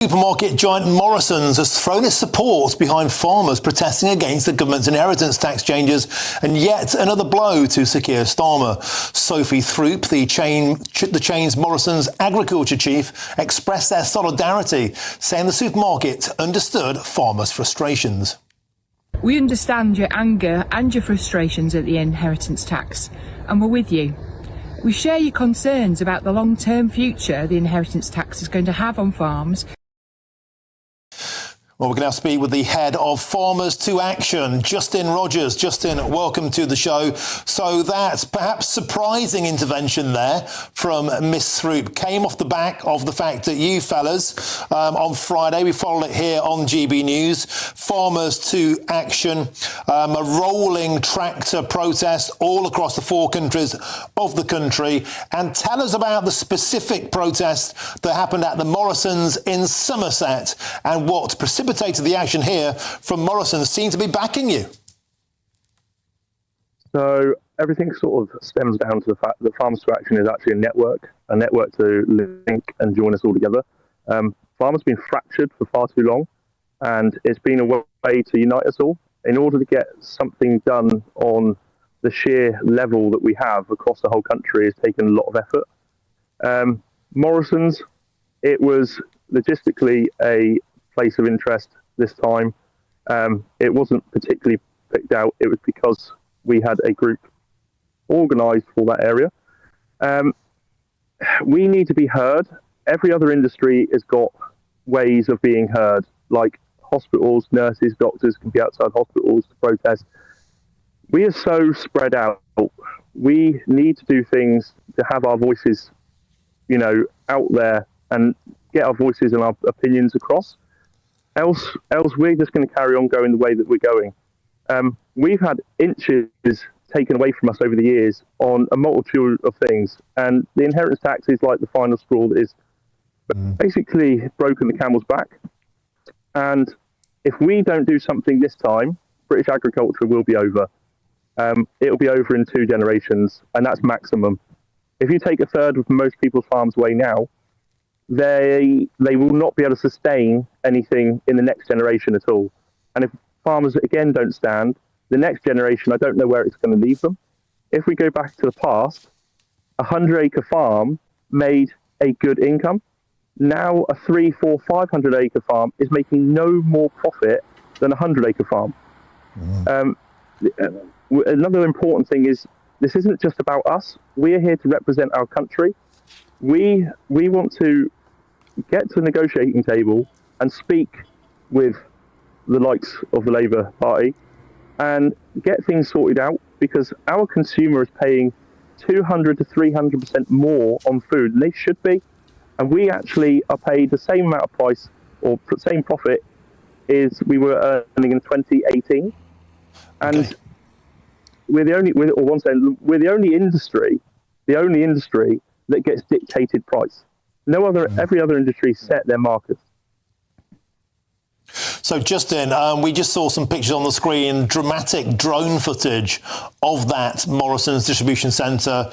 Supermarket giant Morrisons has thrown its support behind farmers protesting against the government's inheritance tax changes, and yet another blow to Sir Keir Starmer. Sophie Throop, the chain's Morrisons agriculture chief, expressed their solidarity, saying the supermarket understood farmers' frustrations. We understand your anger and your frustrations at the inheritance tax, and we're with you. We share your concerns about the long-term future the inheritance tax is going to have on farms. Well, we can now speak with the head of Farmers to Action, Justin Rogers. Justin, welcome to the show. So that perhaps surprising intervention there from Miss Throop came off the back of the fact that you fellas, on Friday, we followed it here on GB News, Farmers to Action, a rolling tractor protest all across the 4 countries of the country. And tell us about the specific protest that happened at the Morrisons in Somerset and what precipitated the action here from Morrisons seem to be backing you. So everything sort of stems down to the fact that Farmers to Action is actually a network to link and join us all together. Farmers have been fractured for far too long, and it's been a way to unite us all in order to get something done on the sheer level that we have across the whole country. Has taken a lot of effort. Morrisons, it was logistically a place of interest this time. It wasn't particularly picked out. It was because we had a group organised for that area. We need to be heard. Every other industry has got ways of being heard, like hospitals, nurses, doctors can be outside hospitals to protest. We are so spread out. We need to do things to have our voices, out there and get our voices and our opinions across. Else we're just going to carry on going the way that we're going. We've had inches taken away from us over the years on a multitude of things, and the inheritance tax is like the final straw that is basically broken the camel's back. And if we don't do something this time, British agriculture will be over. It'll be over in 2 generations, and that's maximum. If you take a third of most people's farms away now, they will not be able to sustain anything in the next generation at all. And if farmers, again, don't stand, the next generation, I don't know where it's going to leave them. If we go back to the past, a 100-acre farm made a good income. Now a 300, 400, 500-acre farm is making no more profit than a 100-acre farm. Another important thing is this isn't just about us. We're here to represent our country. We want to get to the negotiating table and speak with the likes of the Labour Party and get things sorted out, because our consumer is paying 200 to 300% more on food than they should be, and we actually are paid the same amount of price or same profit as we were earning in 2018. And okay. we're the only industry that gets dictated price. Every other industry set their markers. So, Justin, we just saw some pictures on the screen, dramatic drone footage of that Morrisons distribution centre,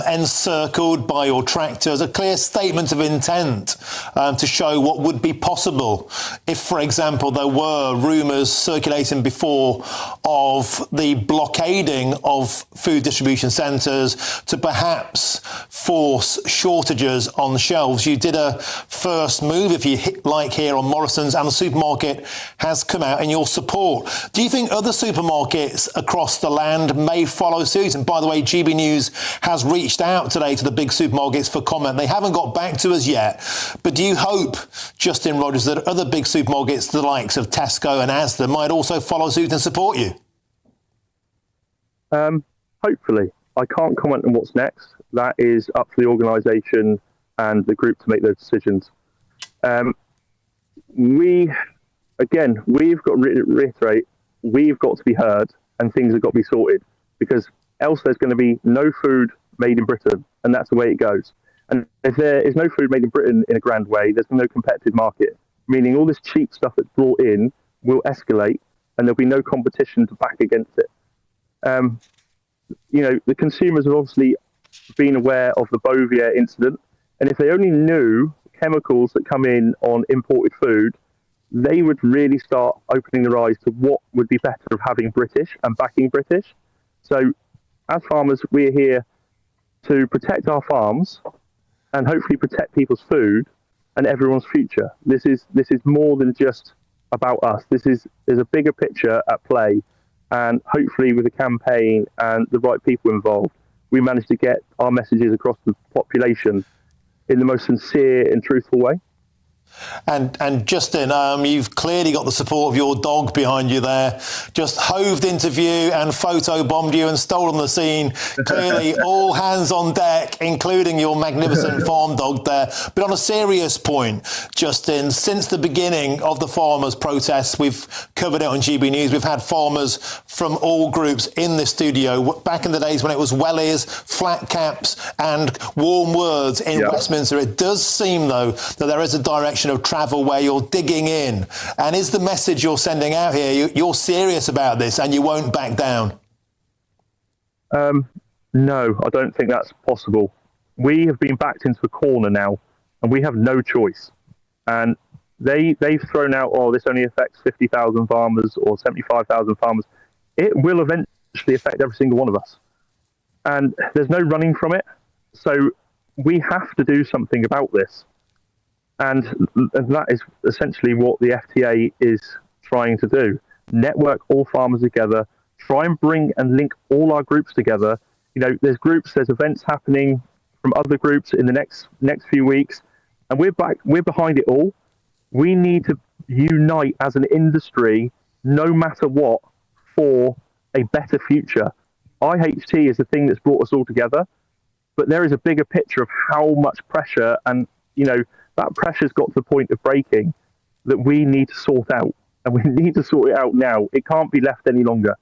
encircled by your tractors, a clear statement of intent to show what would be possible if, for example, there were rumours circulating before of the blockading of food distribution centres to perhaps force shortages on shelves. You did a first move, if you like, here on Morrisons, and the supermarket has come out in your support. Do you think other supermarkets across the land may follow suit? And by the way, GB News has reached out today to the big supermarkets for comment. They haven't got back to us yet. But do you hope, Justin Rogers, that other big supermarkets, the likes of Tesco and Asda, might also follow suit and support you? Hopefully. I can't comment on what's next. That is up to the organisation and the group to make those decisions. We've got to reiterate, we've got to be heard and things have got to be sorted, because else there's going to be no food made in Britain, and that's the way it goes. And if there is no food made in Britain in a grand way, there's no competitive market, meaning all this cheap stuff that's brought in will escalate and there'll be no competition to back against it. The consumers have obviously been aware of the Bovia incident, and if they only knew chemicals that come in on imported food, they would really start opening their eyes to what would be better of having British and backing British. So as farmers, we're here to protect our farms and hopefully protect people's food and everyone's future. This is more than just about us. There's a bigger picture at play, and hopefully with the campaign and the right people involved, we managed to get our messages across the population in the most sincere and truthful way. And Justin, you've clearly got the support of your dog behind you there. Just hoved into view and photo bombed you and stolen the scene. Clearly, all hands on deck, including your magnificent farm dog there. But on a serious point, Justin, since the beginning of the farmers' protests, we've covered it on GB News. We've had farmers from all groups in the studio. Back in the days when it was wellies, flat caps, and warm words in Westminster, it does seem though that there is a direction of travel where you're digging in. And is the message you're sending out here, you're serious about this and you won't back down? No, I don't think that's possible. We have been backed into a corner now and we have no choice. And they've thrown out, oh, this only affects 50,000 farmers or 75,000 farmers. It will eventually affect every single one of us. And there's no running from it. So we have to do something about this. And that is essentially what the FTA is trying to do. Network all farmers together, try and bring and link all our groups together. You know, there's events happening from other groups in the next few weeks, and we're behind it all. We need to unite as an industry, no matter what, for a better future. IHT is the thing that's brought us all together, but there is a bigger picture of how much pressure, and, you know, that pressure's got to the point of breaking, that we need to sort out, and we need to sort it out now. It can't be left any longer.